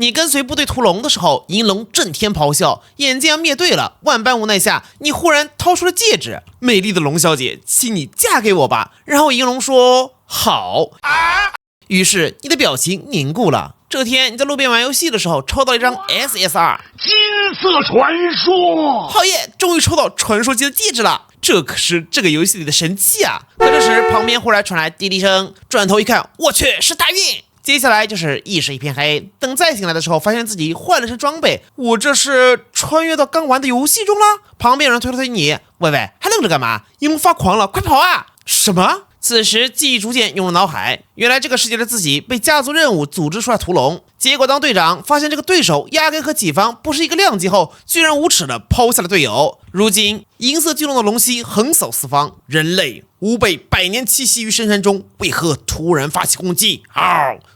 你跟随部队屠龙的时候，银龙震天咆哮，眼见要灭队了，万般无奈下，你忽然掏出了戒指，美丽的龙小姐，请你嫁给我吧。然后银龙说好。于是你的表情凝固了。这天你在路边玩游戏的时候，抽到了一张 SSR 金色传说。好耶，终于抽到传说级的戒指了，这可是这个游戏里的神器啊！可这时旁边忽然传来滴滴声，转头一看，我去，是大运！接下来就是意识一片黑，等再醒来的时候，发现自己换了身装备，我这是穿越到刚玩的游戏中了。旁边有人推了推你，喂喂，还愣着干嘛？银龙发狂了，快跑啊！什么？此时记忆逐渐涌入脑海，原来这个世界的自己被家族任务组织出来屠龙，结果当队长发现这个对手压根和己方不是一个量级后，居然无耻的抛下了队友。如今银色巨龙的龙息横扫四方，人类吾辈百年栖息于深山中，为何突然发起攻击？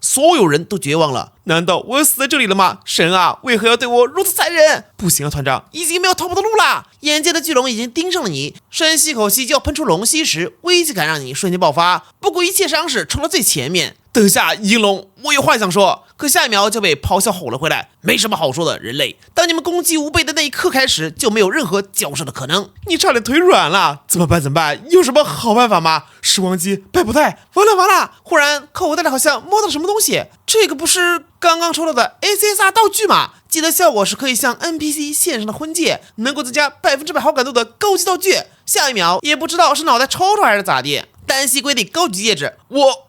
所有人都绝望了。难道我要死在这里了吗？神啊，为何要对我如此残忍？不行啊，团长，已经没有逃跑的路了。眼见的巨龙已经盯上了你，深吸口气就要喷出龙息时，危机感让你瞬间爆发，不顾一切伤势冲到最前面。等下，银龙，我有话想说。可下一秒就被咆哮吼了回来。没什么好说的，人类，当你们攻击吾辈的那一刻开始，就没有任何交涉的可能。你差点腿软了，怎么办？有什么好办法吗？时光机拜不带，完了！忽然口袋里好像摸到了什么东西，这个不是刚刚抽到的 SSR 道具吗？记得效果是可以向 NPC 献上的婚戒，能够增加100%好感度的高级道具。下一秒也不知道是脑袋抽还是咋地，单膝跪地高举戒指，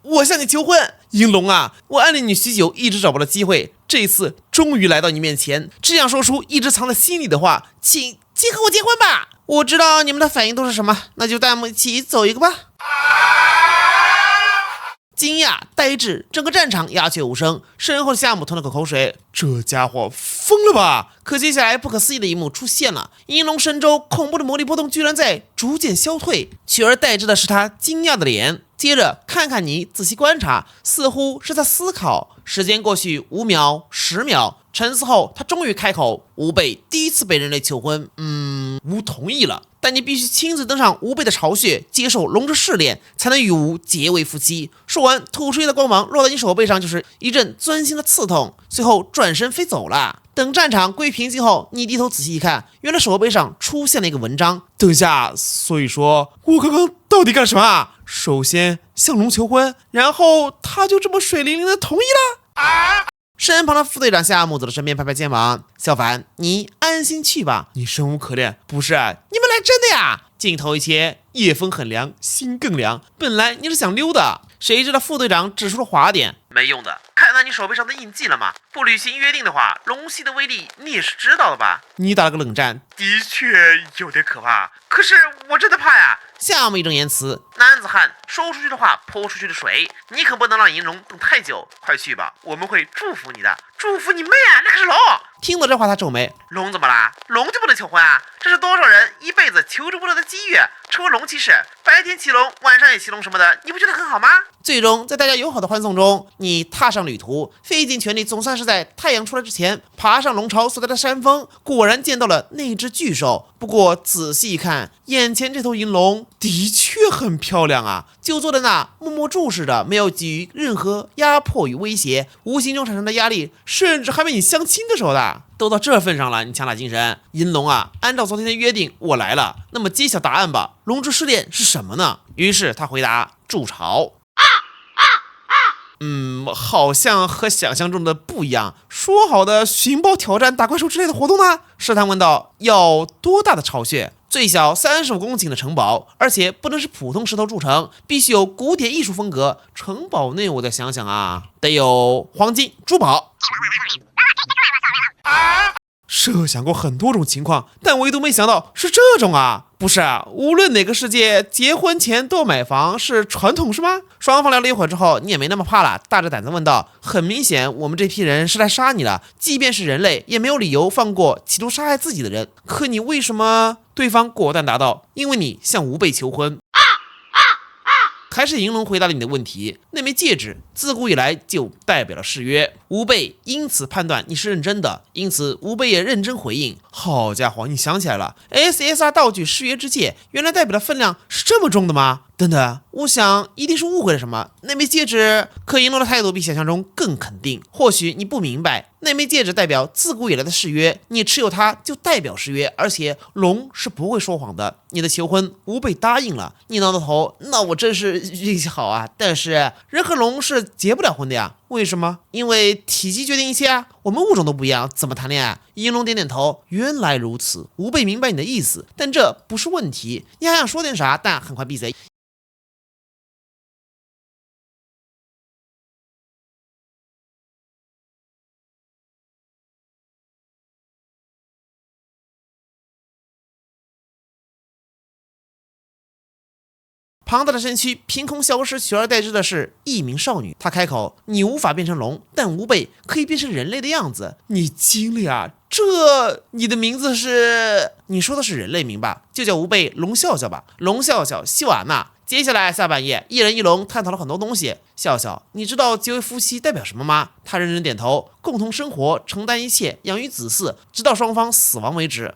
我向你求婚。银龙啊，我暗恋你许久，一直找不到机会，这一次终于来到你面前，只想说出一直藏在心里的话，请和我结婚吧。我知道你们的反应都是什么，那就带我们一起走一个吧。惊讶、呆滞，整个战场鸦雀无声。身后的夏姆吞了口口水，这家伙疯了吧？可接下来不可思议的一幕出现了，银龙神州恐怖的魔力波动居然在逐渐消退，取而代之的是他惊讶的脸。接着看看你，仔细观察，似乎是在思考。时间过去5秒、10秒，沉思后，他终于开口：吾辈第一次被人类求婚，吾同意了。但你必须亲自登上吾辈的巢穴，接受龙之试炼，才能与吾结为夫妻。说完，吐出一道光芒落在你手背上，就是一阵钻心的刺痛，随后转身飞走了。等战场归于平静后，你低头仔细一看，原来手背上出现了一个文章。等下，所以说我刚刚到底干什么啊？首先向龙求婚，然后他就这么水灵灵的同意了。身旁的副队长夏木走到身边，拍拍肩膀：小凡，你安心去吧，你生无可恋。不是，你们来真的呀？镜头一切，夜风很凉，心更凉。本来你是想溜的，谁知道副队长指出了滑点。没用的，看到你手背上的印记了吗？不履行约定的话，龙息的威力你也是知道的吧？你打了个冷战，的确有点可怕，可是我真的怕呀。夏目义正言辞：男子汉说出去的话泼出去的水，你可不能让银龙等太久。快去吧，我们会祝福你的。祝福你妹啊，那可是龙。听到这话他皱眉：龙怎么啦？龙就不能求婚啊？这是多少人一辈子求之不得的机遇，成为龙骑士，白天骑龙，晚上也骑龙什么的，你不觉得很好吗？最终在大家友好的欢送中，你踏上旅途，费尽全力，总算是在太阳出来之前爬上龙巢所在的山峰，果然见到了那只巨兽。不过仔细一看，眼前这头银龙的确很漂亮啊，就坐在那默默注视着，没有给予任何压迫与威胁，无形中产生的压力甚至还没你相亲的时候大。都到这份上了，你强打精神。银龙啊，按照昨天的约定，我来了，那么揭晓答案吧，龙之试炼是什么呢？于是他回答：筑巢。好像和想象中的不一样。说好的寻宝挑战、打怪兽之类的活动呢？试探问道：要多大的巢穴？最小35公顷的城堡，而且不能是普通石头筑成，必须有古典艺术风格。城堡内我再想想啊，得有黄金、珠宝。设想过很多种情况，但唯独没想到是这种啊！不是啊，无论哪个世界，结婚前都要买房是传统是吗？双方聊了一会儿之后，你也没那么怕了，大着胆子问道：很明显，我们这批人是来杀你的，即便是人类，也没有理由放过企图杀害自己的人。可你为什么？对方果断答道：因为你向吾辈求婚。还是银龙回答了你的问题，那枚戒指自古以来就代表了誓约，吾辈因此判断你是认真的，因此吾辈也认真回应。好家伙，你想起来了 ，SSR 道具誓约之戒，原来代表的分量是这么重的吗？等等，我想一定是误会了什么。那枚戒指，可银龙的态度比想象中更肯定。或许你不明白，那枚戒指代表自古以来的誓约，你持有它就代表誓约，而且龙是不会说谎的。你的求婚吾辈答应了。你挠挠头，那我真是运气好啊。但是人和龙是结不了婚的呀。为什么？因为体积决定一切啊！我们物种都不一样，怎么谈恋爱？银龙点点头，原来如此，吾辈明白你的意思，但这不是问题。你还想说点啥？但很快闭嘴。庞大的身躯凭空消失，取而代之的是一名少女。她开口：“你无法变成龙，但吾辈可以变成人类的样子。”你惊了呀？你的名字是？你说的是人类名吧？就叫吾辈龙笑笑吧。龙笑笑，希瓦纳。接下来下半夜，一人一龙探讨了很多东西。笑笑，你知道结为夫妻代表什么吗？他认真点头。共同生活，承担一切，养育子嗣，直到双方死亡为止。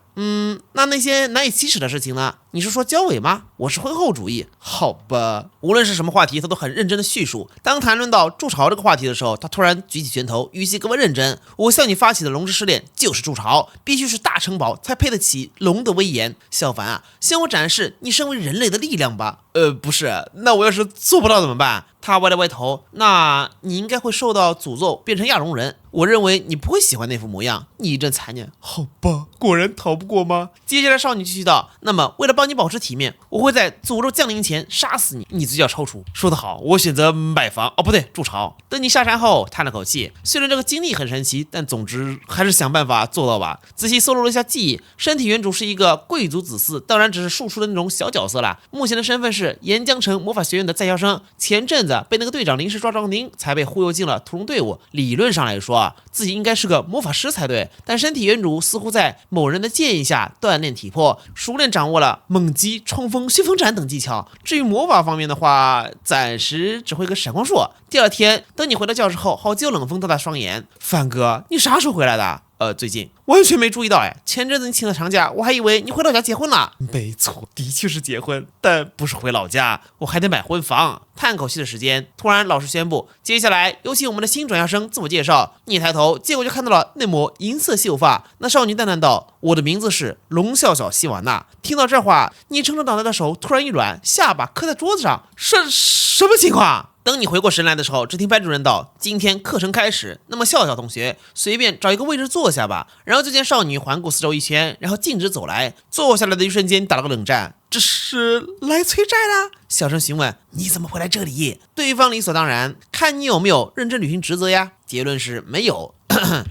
那些难以启齿的事情呢？你是说交尾吗？我是婚后主义。好吧，无论是什么话题，他都很认真的叙述。当谈论到筑巢这个话题的时候，他突然举起拳头，语气格外认真。我向你发起的龙之试炼就是筑巢，必须是大城堡才配得起龙的威严。小凡啊，向我展示你身为人类的力量吧。不是，那我要是做不到怎么办？他歪了歪头，那你应该会受到诅咒，变成亚龙人。我认为你不会喜欢那副模样，你一阵残念。好吧，果然逃不过吗？接下来少女继续道：“那么为了帮你保持体面，我会在诅咒降临前杀死你。”你嘴角抽搐。说得好，我选择买房，不对，筑巢。等你下山后，叹了口气，虽然这个经历很神奇，但总之还是想办法做到吧。仔细搜罗了一下记忆，身体原主是一个贵族子嗣，当然只是庶出的那种小角色啦。目前的身份是岩浆城魔法学院的在校生，前阵子被那个队长临时抓壮丁，才被忽悠进了屠龙队伍。理论上来说，自己应该是个魔法师才对，但身体原主似乎在某人的建议下锻炼体魄，熟练掌握了猛击、冲锋、旋风斩等技巧。至于魔法方面的话，暂时只会个闪光术。第二天，等你回到教室后，好久冷风到他双眼。范哥，你啥时候回来的？最近完全没注意到哎，前阵子你请了长假，我还以为你回老家结婚了。没错，的确是结婚，但不是回老家，我还得买婚房。叹口气的时间，突然老师宣布，接下来有请我们的新转校生自我介绍。你抬头，结果就看到了那抹银色秀发。那少女淡淡道：“我的名字是龙笑笑希瓦娜。”听到这话，你撑着脑袋的手突然一软，下巴磕在桌子上。什么情况？等你回过神来的时候，只听班主任道：“今天课程开始，那么笑笑同学随便找一个位置坐下吧。”然后就见少女环顾四周一圈，然后径直走来。坐下来的一瞬间打了个冷战。这是来催债啦？小声询问：“你怎么会来这里？”对方理所当然：“看你有没有认真履行职责呀。”结论是没有。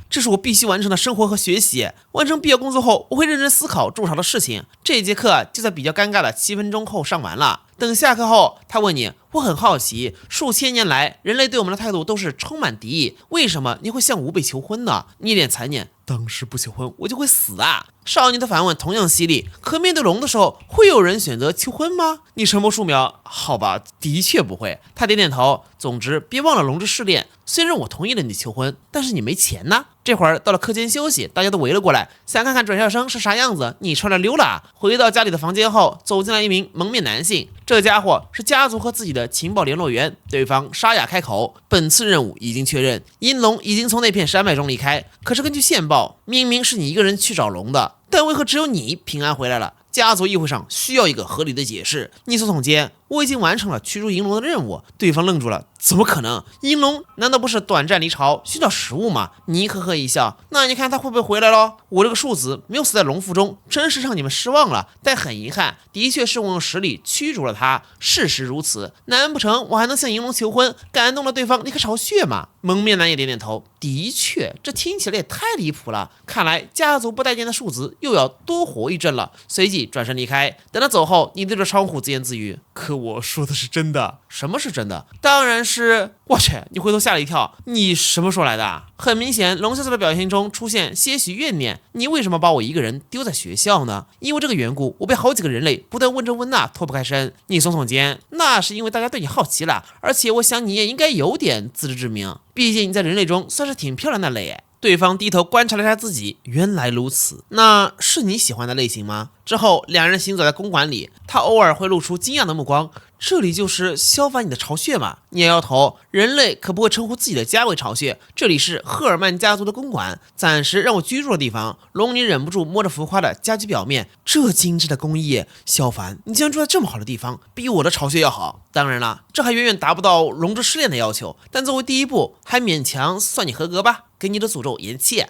这是我必须完成的生活和学习。完成必要工作后，我会认真思考筑巢的事情。这节课就在比较尴尬的7分钟后上完了。等下课后，他问你：“我很好奇，数千年来人类对我们的态度都是充满敌意，为什么你会向吾辈求婚呢？”你脸残念：“当时不求婚，我就会死啊！”少女的反问同样犀利，可面对龙的时候，会有人选择求婚吗？你沉默数秒，好吧，的确不会。他点点头。总之，别忘了龙之试炼。虽然我同意了你求婚，但是你没钱呐。这会儿到了课间休息，大家都围了过来，想看看转校生是啥样子。你穿了溜了。回到家里的房间后，走进来一名蒙面男性，这家伙是家族和自己的情报联络员。对方沙哑开口：“本次任务已经确认，银龙已经从那片山脉中离开。可是根据线报，明明是你一个人去找龙的，但为何只有你平安回来了？家族议会上需要一个合理的解释。”你所总监，我已经完成了驱逐银龙的任务。对方愣住了，怎么可能？银龙难道不是短暂离巢寻找食物吗？你呵呵一笑，那你看他会不会回来咯？我这个庶子没有死在龙腹中，真是让你们失望了。但很遗憾，的确是我用实力驱逐了他。事实如此，难不成我还能向银龙求婚，感动了对方立刻巢穴吗？蒙面男也点点头，的确，这听起来也太离谱了。看来家族不待见的庶子又要多活一阵了。随即转身离开。等他走后，你对着窗户自言自语：“可我说的是真的。”什么是真的？当然是……我去！你回头吓了一跳。你什么时候来的？很明显，龙笑笑的表情中出现些许怨念。你为什么把我一个人丢在学校呢？因为这个缘故，我被好几个人类不断问这问那，脱不开身。你耸耸肩，那是因为大家对你好奇了，而且我想你也应该有点自知之明，毕竟你在人类中算是挺漂亮的类。对方低头观察了一下自己，原来如此，那是你喜欢的类型吗？之后两人行走在公馆里，他偶尔会露出惊讶的目光，这里就是消凡你的巢穴嘛？你摇摇头，人类可不会称呼自己的家为巢穴，这里是赫尔曼家族的公馆，暂时让我居住的地方。龙女忍不住摸着浮夸的家居表面，这精致的工艺，消凡，你竟然住在这么好的地方，比我的巢穴要好。当然了，这还远远达不到龙之试炼的要求，但作为第一步，还勉强算你合格吧。给你的诅咒延期。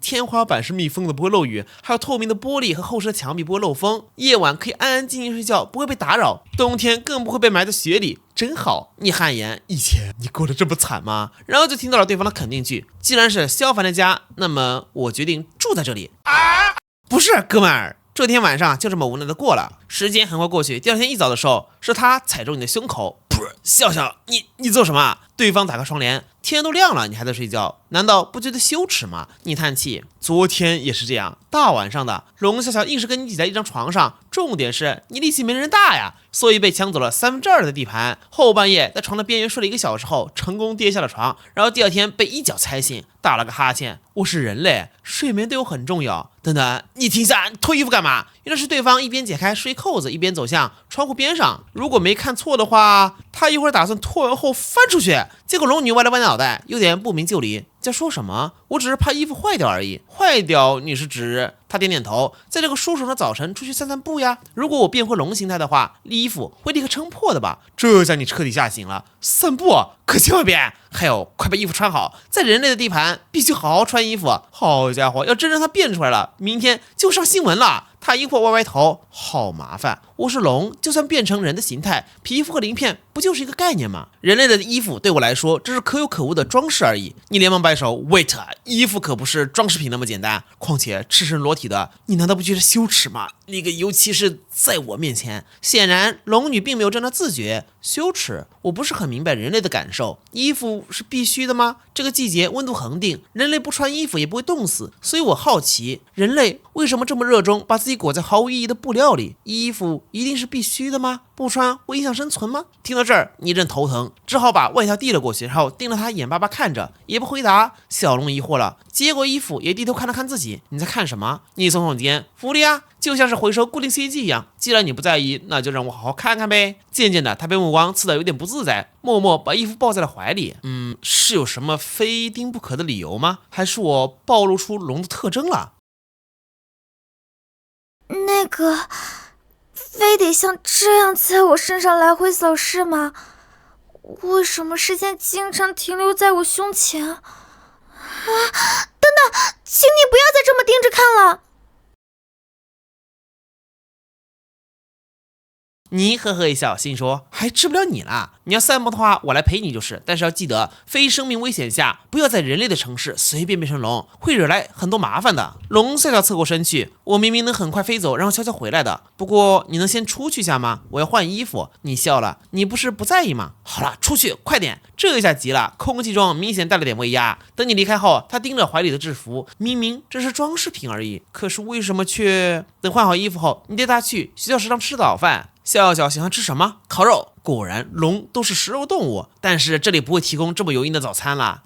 天花板是密封的，不会漏雨，还有透明的玻璃和厚实的墙壁不会漏风，夜晚可以安安静静睡觉，不会被打扰，冬天更不会被埋在雪里，真好。你汗颜，以前你过得这么惨吗？然后就听到了对方的肯定句，既然是萧凡的家，那么我决定住在这里。不是，哥们儿。这天晚上就这么无奈的过了，时间很快过去。第二天一早的时候，是他踩中你的胸口，笑笑，你做什么？对方打开窗帘，天都亮了，你还在睡觉，难道不觉得羞耻吗？你叹气，昨天也是这样，大晚上的，龙笑笑硬是跟你挤在一张床上，重点是你力气没人大呀，所以被抢走了2/3的地盘。后半夜在床的边缘睡了1个小时后，成功跌下了床，然后第二天被一脚踩醒，打了个哈欠。我是人类，睡眠对我很重要。等等，你停下，你脱衣服干嘛？原来是对方一边解开睡扣子，一边走向窗户边上。如果没看错的话，他一会儿打算脱完后翻出去。结果龙女歪了歪脑袋，有点不明就里。在说什么？我只是怕衣服坏掉而已。坏掉？你是指？他点点头，在这个舒爽的早晨出去散散步呀。如果我变回龙形态的话，衣服会立刻撑破的吧？这下你彻底吓醒了。散步可千万别！还有，快把衣服穿好，在人类的地盘必须好好穿衣服。好家伙，要真让它变出来了，明天就上新闻了。他一会儿歪歪头，好麻烦。我是龙，就算变成人的形态，皮肤和鳞片不就是一个概念吗？人类的衣服对我来说，只是可有可无的装饰而已。你连忙摆手 ，wait， 衣服可不是装饰品那么简单。况且赤身裸体的，你难道不觉得羞耻吗？尤其是在我面前。显然，龙女并没有这样的自觉。羞耻？我不是很明白人类的感受。衣服是必须的吗？这个季节温度恒定，人类不穿衣服也不会冻死。所以我好奇，人类为什么这么热衷把自己裹在毫无意义的布料里？衣服一定是必须的吗？不穿会影响生存吗？听到这儿，你一阵头疼，只好把外套递了过去，然后盯着他眼巴巴看着，也不回答。小龙疑惑了，接过衣服也低头看了看自己，你在看什么？你耸耸肩，福利啊，就像是回收固定 CG 一样。既然你不在意，那就让我好好看看呗。渐渐的，他被目光刺得有点不自在，默默把衣服抱在了怀里。是有什么非盯不可的理由吗？还是我暴露出龙的特征了？那个，非得像这样在我身上来回扫视吗？为什么视线经常停留在我胸前？等等，请你不要再这么盯着看了。你呵呵一笑，心说还治不了你了。你要散步的话，我来陪你就是。但是要记得，非生命危险下，不要在人类的城市随便变成龙，会惹来很多麻烦的。龙笑笑侧过身去，我明明能很快飞走，然后悄悄回来的。不过你能先出去下吗？我要换衣服。你笑了，你不是不在意吗？好了，出去，快点。这下急了，空气中明显带了点威压。等你离开后，他盯着怀里的制服，明明这是装饰品而已，可是为什么却……等换好衣服后，你带他去学校食堂吃早饭。笑笑喜欢吃什么？烤肉。果然，龙都是食肉动物，但是这里不会提供这么油腻的早餐啦。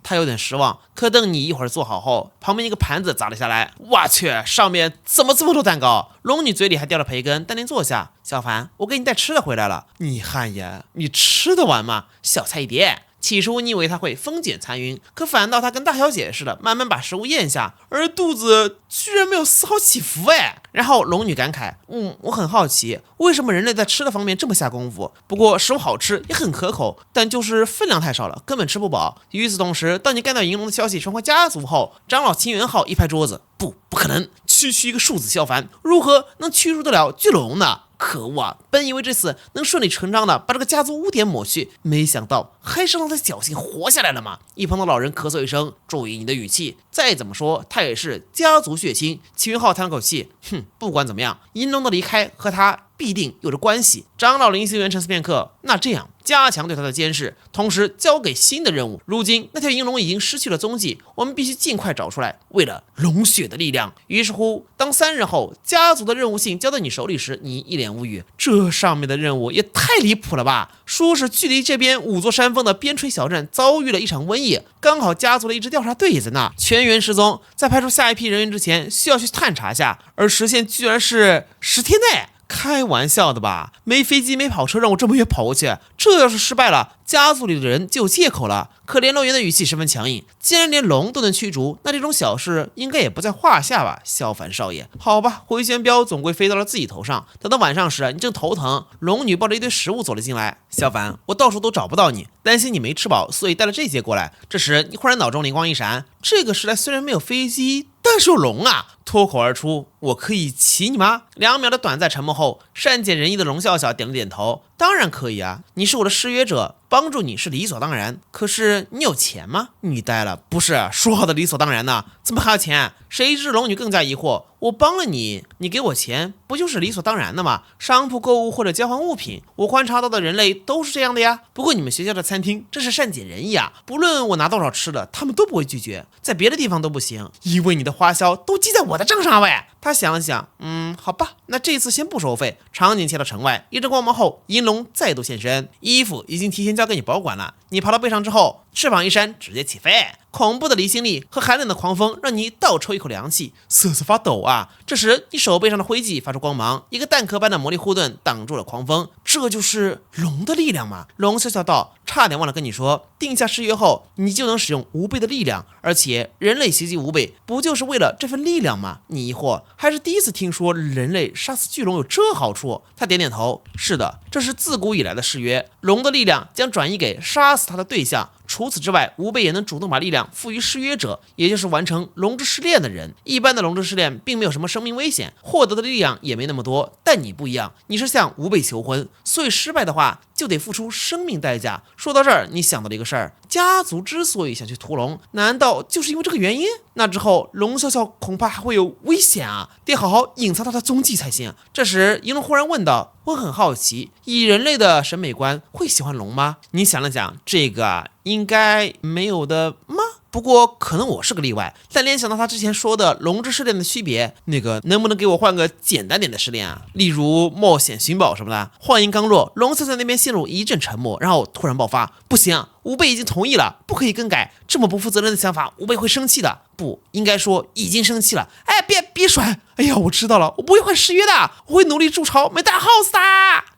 他有点失望。可等你一会儿做好后，旁边一个盘子砸了下来，我去，上面怎么这么多蛋糕？龙女嘴里还叼了培根，淡定坐下。小凡，我给你带吃的回来了。你汗颜，你吃得完吗？小菜一碟。起初你以为他会风卷残云，可反倒他跟大小姐似的，慢慢把食物咽下，而肚子居然没有丝毫起伏。然后龙女感慨，我很好奇，为什么人类在吃的方面这么下功夫？不过食物好吃，也很可口，但就是分量太少了，根本吃不饱。与此同时，当你干掉银龙的消息传回家族后，长老秦元浩一拍桌子，不可能，区区一个庶子萧凡，如何能驱逐得了巨龙呢？可恶啊！本以为这次能顺理成章的把这个家族污点抹去，没想到还是让他侥幸活下来了嘛。一旁的老人咳嗽一声，注意你的语气，再怎么说他也是家族血亲。齐云浩叹了口气，不管怎么样，银龙的离开和他必定有着关系。长老灵性元沉思片刻，那这样加强对他的监视，同时交给新的任务。如今那条银龙已经失去了踪迹，我们必须尽快找出来，为了龙血的力量。于是乎，当3日后家族的任务信交到你手里时，你一脸无语。这上面的任务也太离谱了吧！说是距离这边5座山峰的边陲小镇遭遇了一场瘟疫，刚好家族的一支调查队也在那，全员失踪，在派出下一批人员之前需要去探查下，而时限居然是10天内。开玩笑的吧？没飞机没跑车让我这么远跑过去，这要是失败了，家族里的人就有借口了。可联络员的语气十分强硬，既然连龙都能驱逐，那这种小事应该也不在话下吧？萧凡少爷，好吧，回旋镖总归飞到了自己头上。等到晚上时，你正头疼，龙女抱着一堆食物走了进来。萧凡，我到处都找不到你，担心你没吃饱，所以带了这些过来。这时你忽然脑中灵光一闪，这个时代虽然没有飞机，但是有龙啊！脱口而出，我可以骑你吗？2秒的短暂沉默后，善解人意的龙笑笑点了点头，当然可以啊，你是我的誓约者，帮助你是理所当然。可是你有钱吗？你呆了，不是说好的理所当然呢？怎么还要钱？谁知龙女更加疑惑，我帮了你，你给我钱，不就是理所当然的吗？商铺购物或者交换物品，我观察到的人类都是这样的呀。不过你们学校的餐厅真是善解人意啊，不论我拿多少吃的，他们都不会拒绝，在别的地方都不行，因为你的花销都记在我的账上喂。他想了想，好吧，那这次先不收费。场景切到城外，一阵光芒后，银龙再度现身，衣服已经提前交给你保管了。你爬到背上之后，翅膀一扇，直接起飞。恐怖的离心力和寒冷的狂风让你倒抽一口凉气，瑟瑟发抖啊！这时你手背上的徽记发出光芒，一个蛋壳般的魔力护盾挡住了狂风。这就是龙的力量吗？龙笑笑道，差点忘了跟你说，定下誓约后，你就能使用无倍的力量，而且人类袭击无倍，不就是为了这份力量吗？你疑惑，还是第一次听说人类杀死巨龙有这好处？他点点头，是的，这是自古以来的誓约，龙的力量将转移给杀死他的对象。除此之外，吾辈也能主动把力量赋予誓约者，也就是完成龙之试炼的人。一般的龙之试炼并没有什么生命危险，获得的力量也没那么多，但你不一样，你是向吾辈求婚，所以失败的话就得付出生命代价。说到这儿，你想到了一个事儿，家族之所以想去屠龙，难道就是因为这个原因？那之后龙笑笑恐怕还会有危险啊，得好好隐藏他的踪迹才行。这时银龙忽然问道，我很好奇，以人类的审美观会喜欢龙吗？你想了想，这个应该没有的吗？不过可能我是个例外，但联想到他之前说的龙之试炼的区别，那个能不能给我换个简单点的试炼啊？例如冒险寻宝什么的。话音刚落，龙笑笑那边陷入一阵沉默，然后突然爆发，不行，吾辈已经同意了，不可以更改，这么不负责任的想法，吾辈会生气的。不应该说已经生气了。哎，别甩！哎呀，我知道了，我不会换誓约的，我会努力筑巢，没大 house 的。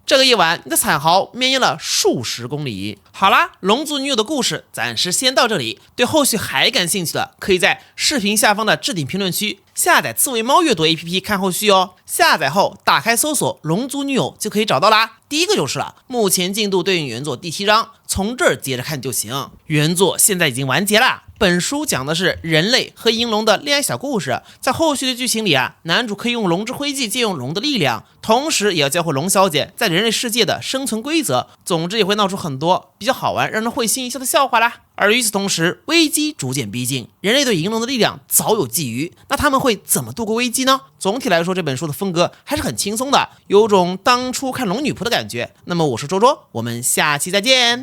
这个夜晚，你的惨嚎绵延了数十公里。好啦，龙族女友的故事暂时先到这里。对后续还感兴趣的，可以在视频下方的置顶评论区下载刺猬猫阅读 APP 看后续哦。下载后打开搜索龙族女友就可以找到啦。第一个就是了，目前进度对应原作第7章，从这儿接着看就行。原作现在已经完结啦。本书讲的是人类和银龙的恋爱小故事，在后续的剧情里啊，男主可以用龙之徽记借用龙的力量，同时也要教会龙小姐在人类世界的生存规则。总之也会闹出很多比较好玩、让人会心一笑的笑话啦。而与此同时，危机逐渐逼近，人类对银龙的力量早有觊觎，那他们会怎么度过危机呢？总体来说，这本书的风格还是很轻松的，有种当初看龙女仆的感觉。那么我是周周，我们下期再见。